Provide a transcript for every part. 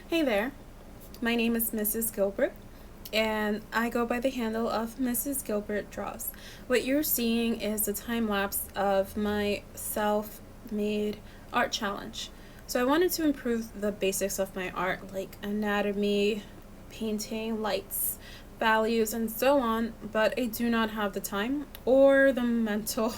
Hey there, my name is Mrs. Gilbert, and I go by the handle of Mrs. Gilbert Draws. What you're seeing is a time lapse of my self made art challenge. So I wanted to improve the basics of my art, like anatomy, painting, lights, values, and so on, but I do not have the time or the mental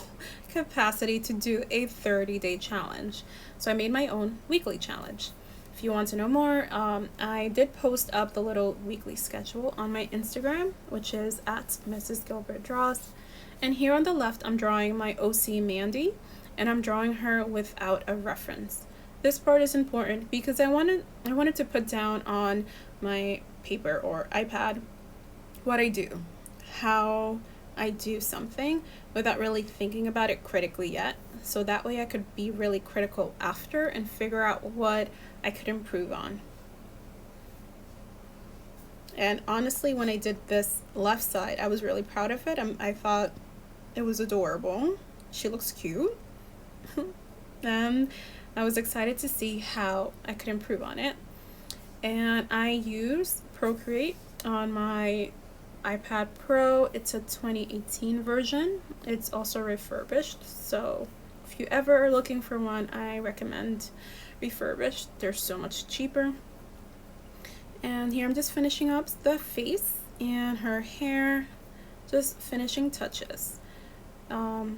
capacity to do a 30-day challenge. So I made my own weekly challenge. If you want to know more, I did post up the little weekly schedule on my Instagram, which is at Mrs. Gilbert Draws. And here on the left, I'm drawing my OC Mandy, and I'm drawing her without a reference. This part is important because I wanted to put down on my paper or iPad what I do, how I do something without really thinking about it critically yet. So that way I could be really critical after and figure out what I could improve on. And honestly, when I did this left side, I was really proud of it. I thought it was adorable. She looks cute. And I was excited to see how I could improve on it. And I use Procreate on my iPad Pro. It's a 2018 version. It's also refurbished, so if you ever are looking for one, I recommend refurbished. They're so much cheaper. And here I'm just finishing up the face and her hair, just finishing touches. And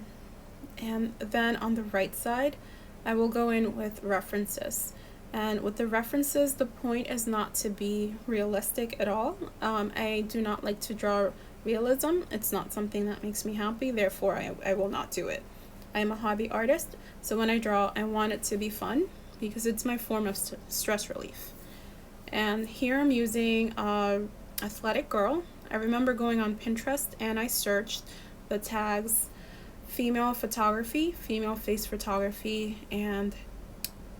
then on the right side, I will go in with references. And with the references, the point is not to be realistic at all. I do not like to draw realism. It's not something that makes me happy, therefore I will not do it. I am a hobby artist, so when I draw, I want it to be fun because it's my form of stress relief. And here I'm using athletic girl. I remember going on Pinterest and I searched the tags female photography, female face photography, and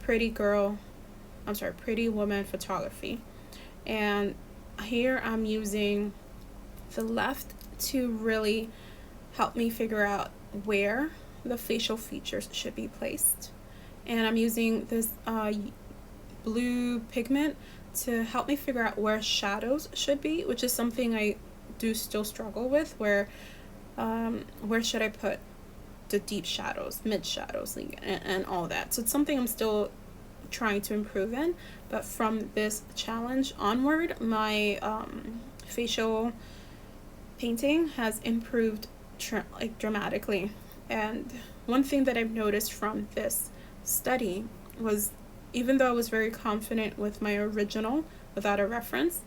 pretty woman photography. And here I'm using the left to really help me figure out where the facial features should be placed. And I'm using this blue pigment to help me figure out where shadows should be, which is something I do still struggle with, where should I put the deep shadows, mid shadows, and all that. So it's something I'm still trying to improve in, but from this challenge onward, my facial painting has improved dramatically. And one thing that I've noticed from this study was, even though I was very confident with my original without a reference,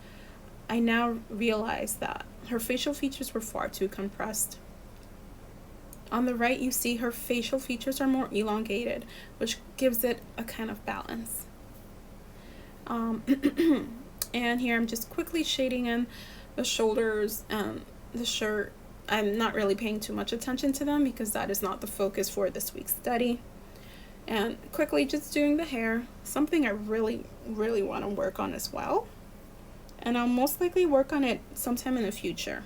I now realize that her facial features were far too compressed. On the right, you see her facial features are more elongated, which gives it a kind of balance. And here I'm just quickly shading in the shoulders and the shirt. I'm not really paying too much attention to them because that is not the focus for this week's study. And quickly just doing the hair, something I really, really want to work on as well. And I'll most likely work on it sometime in the future.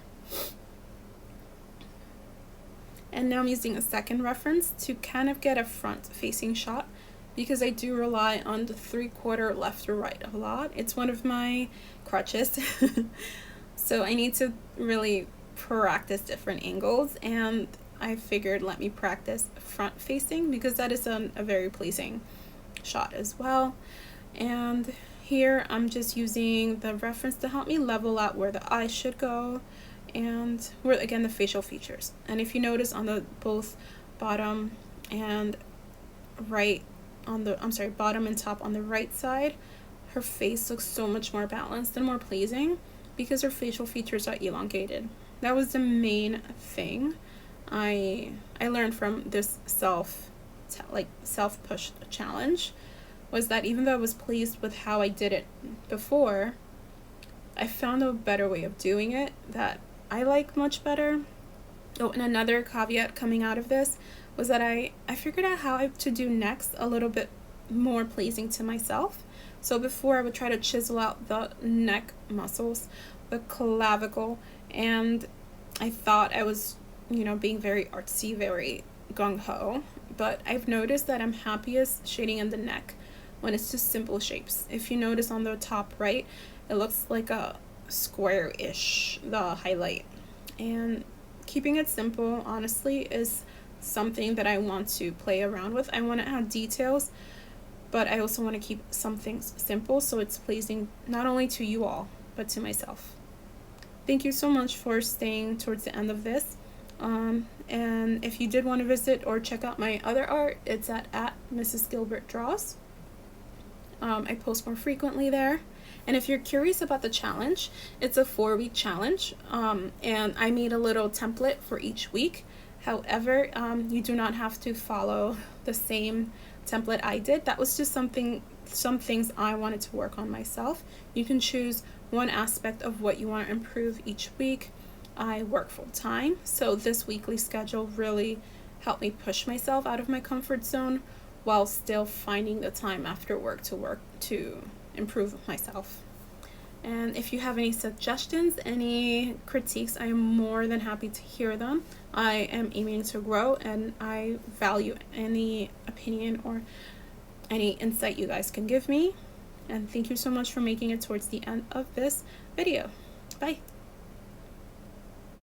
And now I'm using a second reference to kind of get a front-facing shot because I do rely on the 3/4 left or right a lot. It's one of my crutches. So I need to really practice different angles, and I figured let me practice front-facing because that is a very pleasing shot as well. And here I'm just using the reference to help me level out where the eyes should go and where, again, the facial features. And if you notice on the both bottom and bottom and top on the right side, her face looks so much more balanced and more pleasing because her facial features are elongated. That was the main thing I learned from this self-push challenge, was that even though I was pleased with how I did it before, I found a better way of doing it that I like much better. Oh, and another caveat coming out of this was that I figured out how to do next a little bit more pleasing to myself. So before I would try to chisel out the neck muscles, the clavicle, and I thought I was, being very artsy, very gung-ho. But I've noticed that I'm happiest shading in the neck. when it's just simple shapes. If you notice on the top right, it looks like a square-ish, the highlight. And keeping it simple, honestly, is something that I want to play around with. I want to add details, but I also want to keep some things simple so it's pleasing not only to you all, but to myself. Thank you so much for staying towards the end of this. And if you did want to visit or check out my other art, it's at Mrs Gilbert Draws. I post more frequently there. And if you're curious about the challenge, it's a 4-week challenge, and I made a little template for each week. However, you do not have to follow the same template I did. That was just some things I wanted to work on myself. You can choose one aspect of what you want to improve each week. I work full time, so this weekly schedule really helped me push myself out of my comfort zone while still finding the time after work to improve myself. And if you have any suggestions, any critiques, I am more than happy to hear them. I am aiming to grow, and I value any opinion or any insight you guys can give me. And thank you so much for making it towards the end of this video. Bye.